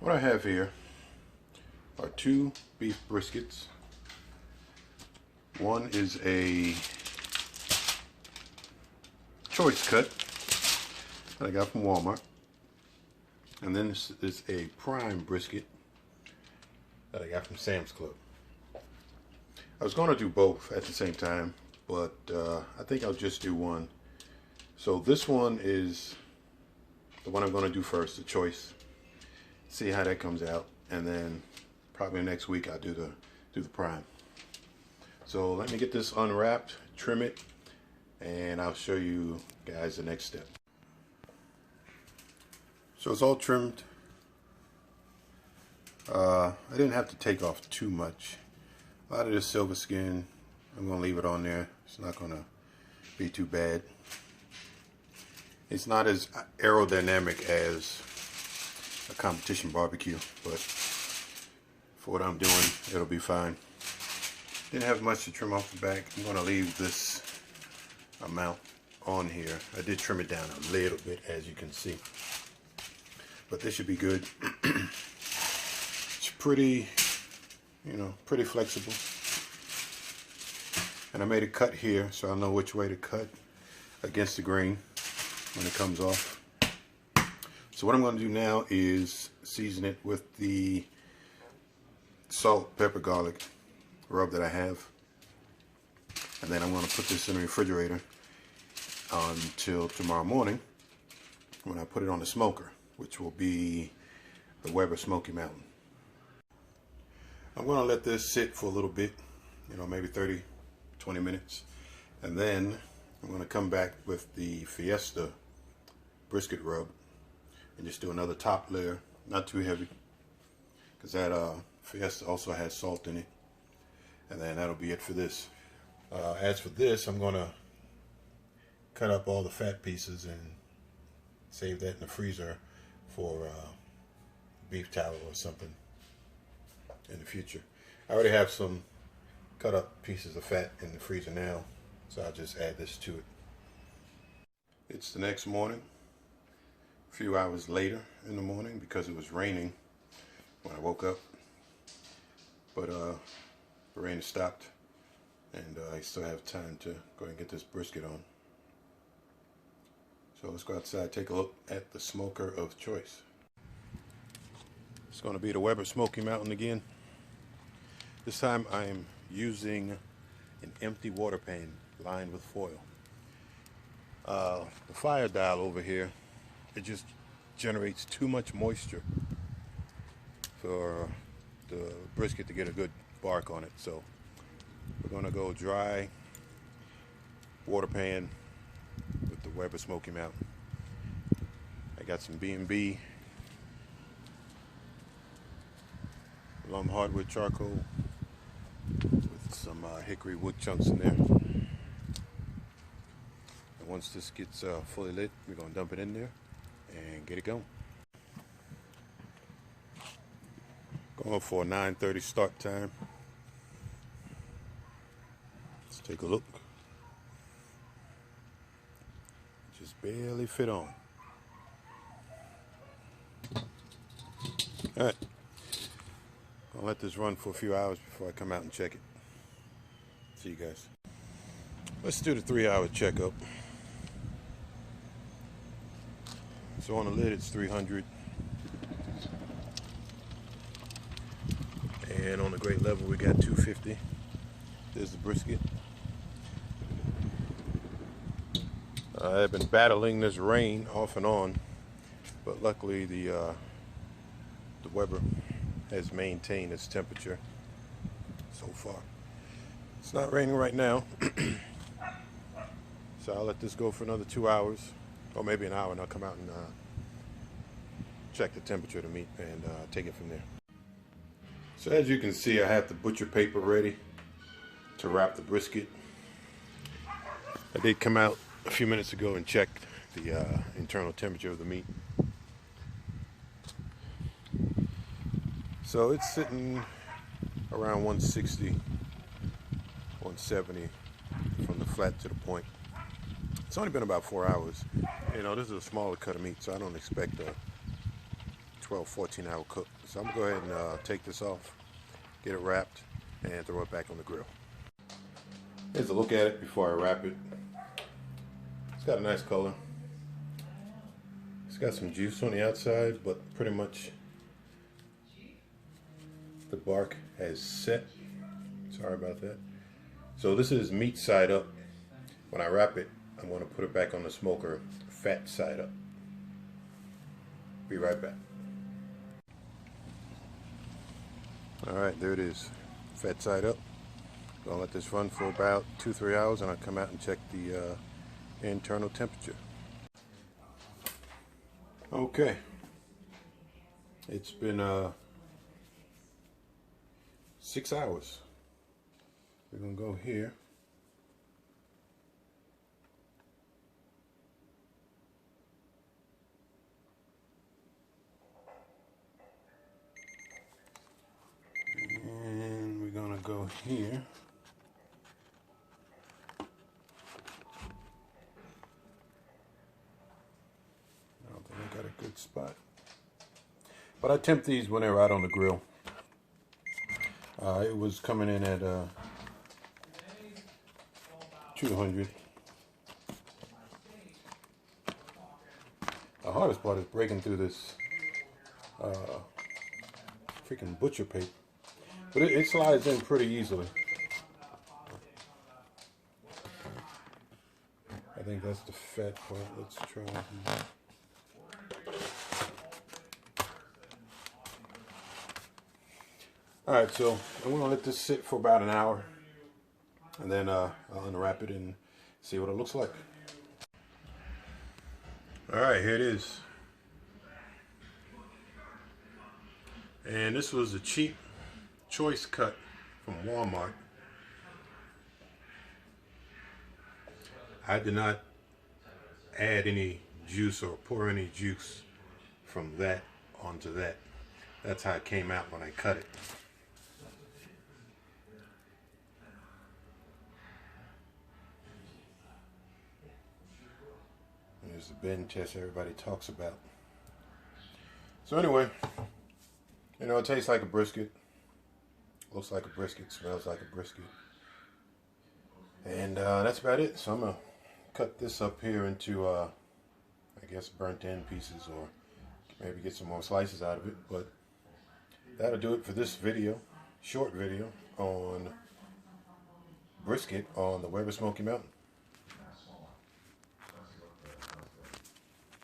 What I have here are two beef briskets. One is a choice cut that I got from Walmart. And then this is a prime brisket that I got from Sam's Club. I was going to do both at the same time, but I think I'll just do one. So this one is the one I'm going to do first, the choice. See how that comes out, and then probably next week I'll do the prime. So let me get this unwrapped, trim it, and I'll show you guys the next step. So it's all trimmed. I didn't have to take off too much. A lot of this silver skin, I'm going to leave it on there. It's not going to be too bad. It's not as aerodynamic as a competition barbecue, but for what I'm doing, it'll be fine. Didn't have much to trim off the back. I'm going to leave this amount on here. I did trim it down a little bit, as you can see, but this should be good. It's pretty, pretty flexible. And I made a cut here, so I know which way to cut against the grain when it comes off. So what I'm going to do now is season it with the salt, pepper, garlic rub that I have. And then I'm going to put this in the refrigerator until tomorrow morning when I put it on the smoker, which will be the Weber Smoky Mountain. I'm going to let this sit for a little bit, maybe 30, 20 minutes. And then I'm going to come back with the Fiesta brisket rub and just do another top layer, not too heavy, because that Fiesta also has salt in it. And then that'll be it for this. As for this, I'm going to cut up all the fat pieces and save that in the freezer for beef tallow or something in the future. I already have some cut up pieces of fat in the freezer now, so I'll just add this to it. It's the next morning, a few hours later in the morning, because it was raining when I woke up, but the rain has stopped, and I still have time to go and get this brisket on. So let's go outside, take a look at the smoker of choice. It's going to be the Weber Smoky Mountain again. This time I'm using an empty water pan lined with foil. The fire dial over here, it just generates too much moisture for the brisket to get a good bark on it. So we're going to go dry water pan with the Weber Smoky Mountain. I got some B&B Lum hardwood charcoal with some hickory wood chunks in there. And once this gets fully lit, we're going to dump it in there and get it going. Going for a 9:30 start time. Let's take a look. Just barely fit on. Alright. I'll let this run for a few hours before I come out and check it. See you guys. Let's do the 3-hour checkup. So on the lid it's 300. And on the grate level we got 250. There's the brisket. I've been battling this rain off and on, but luckily the Weber has maintained its temperature so far. It's not raining right now, so I'll let this go for another 2 hours, or maybe an hour, and I'll come out and check the temperature of the meat and take it from there. So as you can see, I have the butcher paper ready to wrap the brisket. I did come out a few minutes ago and checked the internal temperature of the meat. So it's sitting around 160, 170 from the flat to the point. It's only been about 4 hours. This is a smaller cut of meat, so I don't expect a 12, 14-hour cook. So I'm going to go ahead and take this off, get it wrapped, and throw it back on the grill. Here's a look at it before I wrap it. It's got a nice color. It's got some juice on the outside, but pretty much the bark has set. Sorry about that. So this is meat side up. When I wrap it, I'm going to put it back on the smoker, fat side up. Be right back. Alright, there it is. Fat side up. Gonna let this run for about 2-3 hours, and I'll come out and check the internal temperature. Okay. It's been 6 hours. We're gonna go here. And we're gonna go here. I don't think I got a good spot. But I temp these when they're out on the grill. It was coming in at 200. The hardest part is breaking through this freaking butcher paper. But it slides in pretty easily. I think that's the fat part. Let's try. Alright, so I'm going to let this sit for about an hour. And then I'll unwrap it and see what it looks like. Alright, here it is. And this was a cheap choice cut from Walmart. I did not add any juice or pour any juice from that onto that. That's how it came out when I cut it. There's the bend test everybody talks about. So anyway, you know, it tastes like a brisket. Looks like a brisket, smells like a brisket. And that's about it. So I'm going to cut this up here into, I guess, burnt end pieces, or maybe get some more slices out of it. But that'll do it for this video, short video on brisket on the Weber Smoky Mountain.